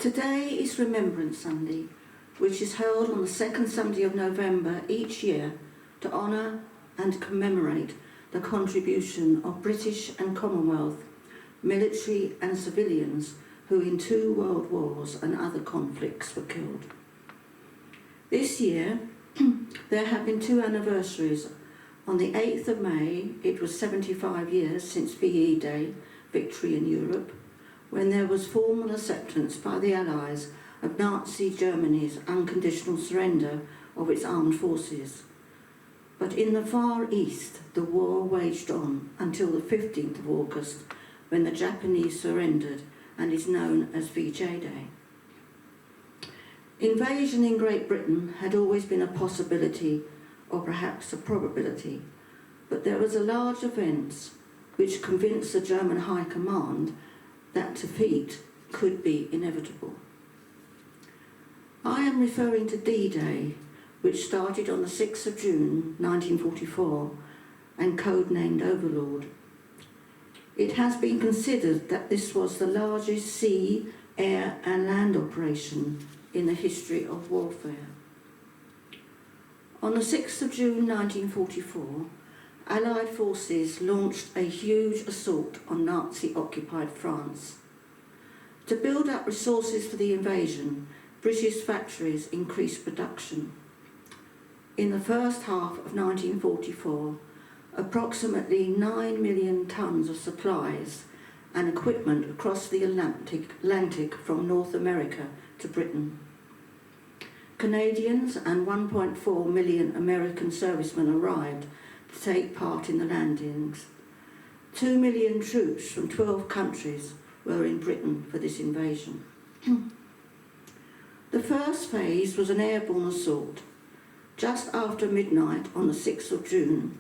Today is Remembrance Sunday, which is held on the second Sunday of November each year to honour and commemorate the contribution of British and Commonwealth military and civilians who in 2 world wars and other conflicts were killed. This year, there have been 2 anniversaries. On the 8th of May, it was 75 years since VE Day, Victory in Europe, when there was formal acceptance by the Allies of Nazi Germany's unconditional surrender of its armed forces. But in the Far East, the war waged on until the 15th of August, when the Japanese surrendered and is known as VJ Day. Invasion in Great Britain had always been a possibility, or perhaps a probability, but there was a large event which convinced the German High Command that defeat could be inevitable. I am referring to D-Day, which started on the 6th of June 1944 and codenamed Overlord. It has been considered that this was the largest sea, air and land operation in the history of warfare. On the 6th of June 1944, Allied forces launched a huge assault on Nazi-occupied France. To build up resources for the invasion, British factories increased production. In the first half of 1944, approximately 9 million tonnes of supplies and equipment across the Atlantic from North America to Britain. Canadians and 1.4 million American servicemen arrived to take part in the landings. 2 million troops from 12 countries were in Britain for this invasion. The first phase was an airborne assault. Just after midnight on the 6th of June,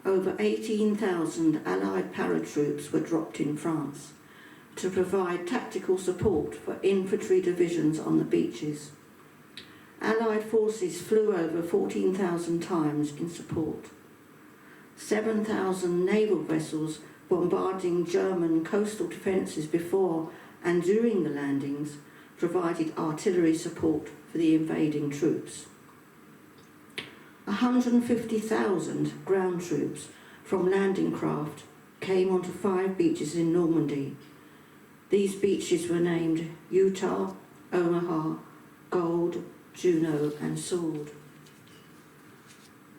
over 18,000 Allied paratroops were dropped in France to provide tactical support for infantry divisions on the beaches. Allied forces flew over 14,000 times in support. 7,000 naval vessels bombarding German coastal defences before and during the landings provided artillery support for the invading troops. 150,000 ground troops from landing craft came onto 5 beaches in Normandy. These beaches were named Utah, Omaha, Gold, Juno and Sword.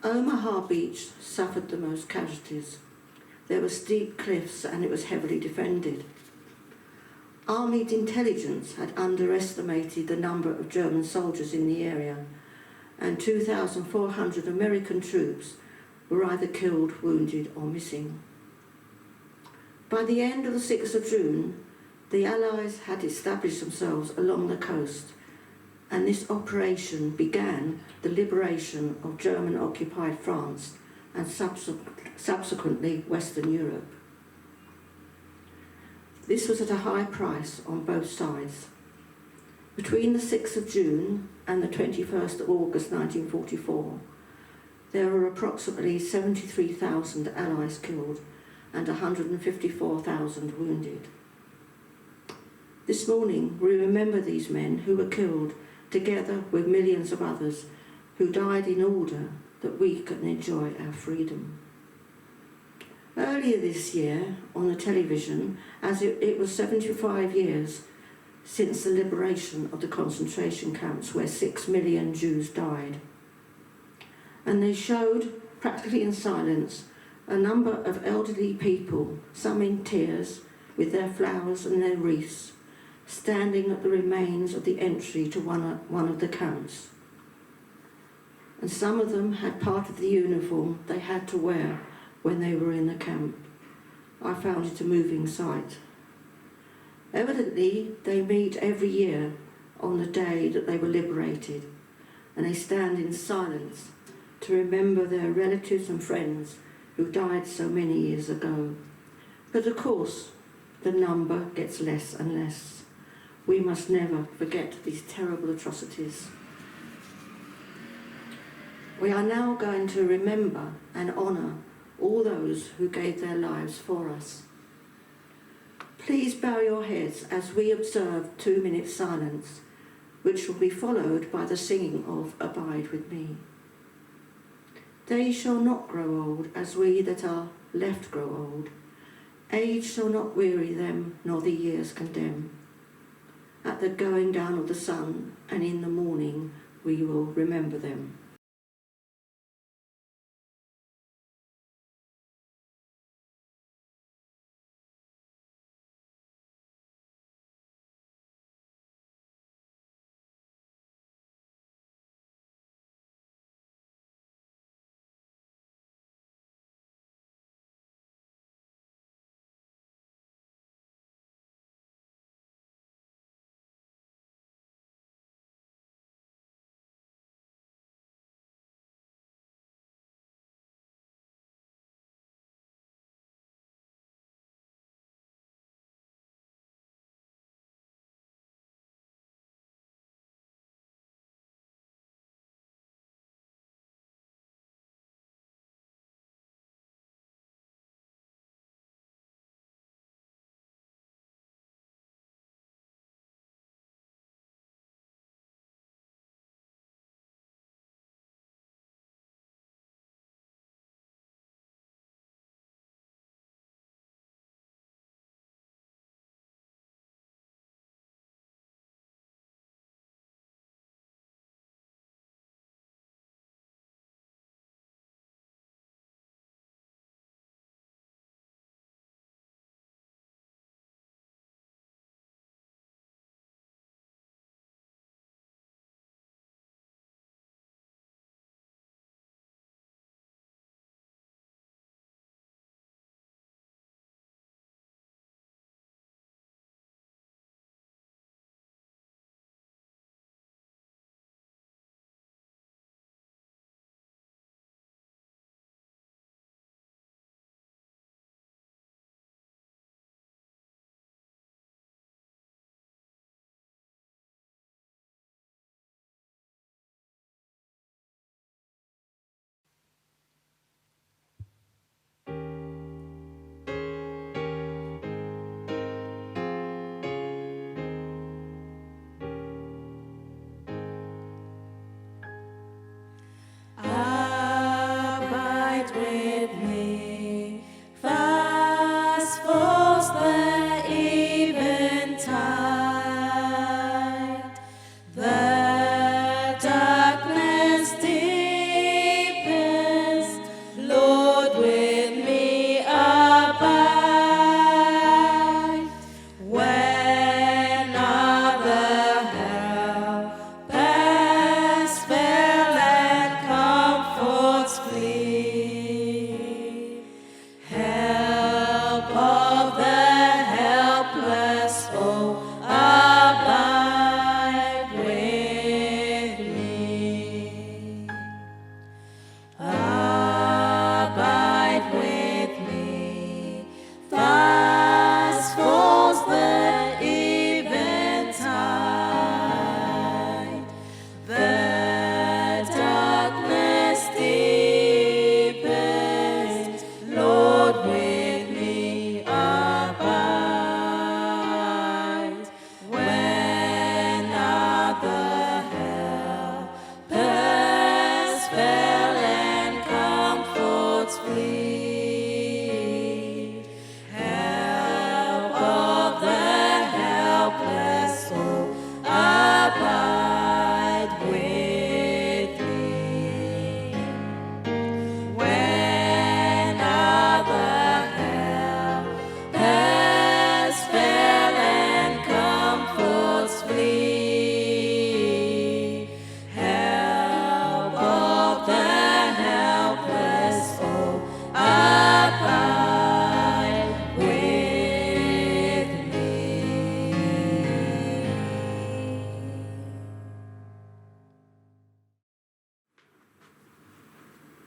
Omaha Beach suffered the most casualties. There were steep cliffs and it was heavily defended. Army intelligence had underestimated the number of German soldiers in the area, and 2,400 American troops were either killed, wounded or missing. By the end of the 6th of June, the Allies had established themselves along the coast, and this operation began the liberation of German-occupied France and subsequently Western Europe. This was at a high price on both sides. Between the 6th of June and the 21st of August 1944, there were approximately 73,000 Allies killed and 154,000 wounded. This morning we remember these men who were killed together with millions of others who died in order that we can enjoy our freedom. Earlier this year, on the television, as it was 75 years since the liberation of the concentration camps where 6 million Jews died. And they showed, practically in silence, a number of elderly people, some in tears, with their flowers and their wreaths, standing at the remains of the entry to one of the camps. And some of them had part of the uniform they had to wear when they were in the camp. I found it a moving sight. Evidently, they meet every year on the day that they were liberated, and they stand in silence to remember their relatives and friends who died so many years ago. But of course, the number gets less and less. We must never forget these terrible atrocities. We are now going to remember and honour all those who gave their lives for us. Please bow your heads as we observe 2 minutes silence, which will be followed by the singing of Abide with Me. They shall not grow old as we that are left grow old. Age shall not weary them, nor the years condemn. At the going down of the sun, and in the morning we will remember them.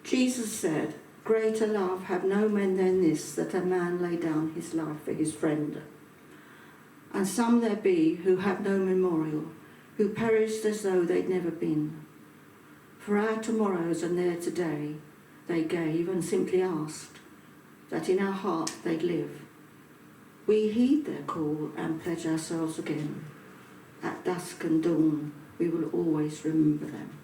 Jesus said, "Greater love have no men than this, that a man lay down his life for his friend. And some there be who have no memorial, who perished as though they'd never been. For our tomorrows and their today they gave and simply asked that in our heart they'd live. We heed their call and pledge ourselves again. At dusk and dawn, we will always remember them.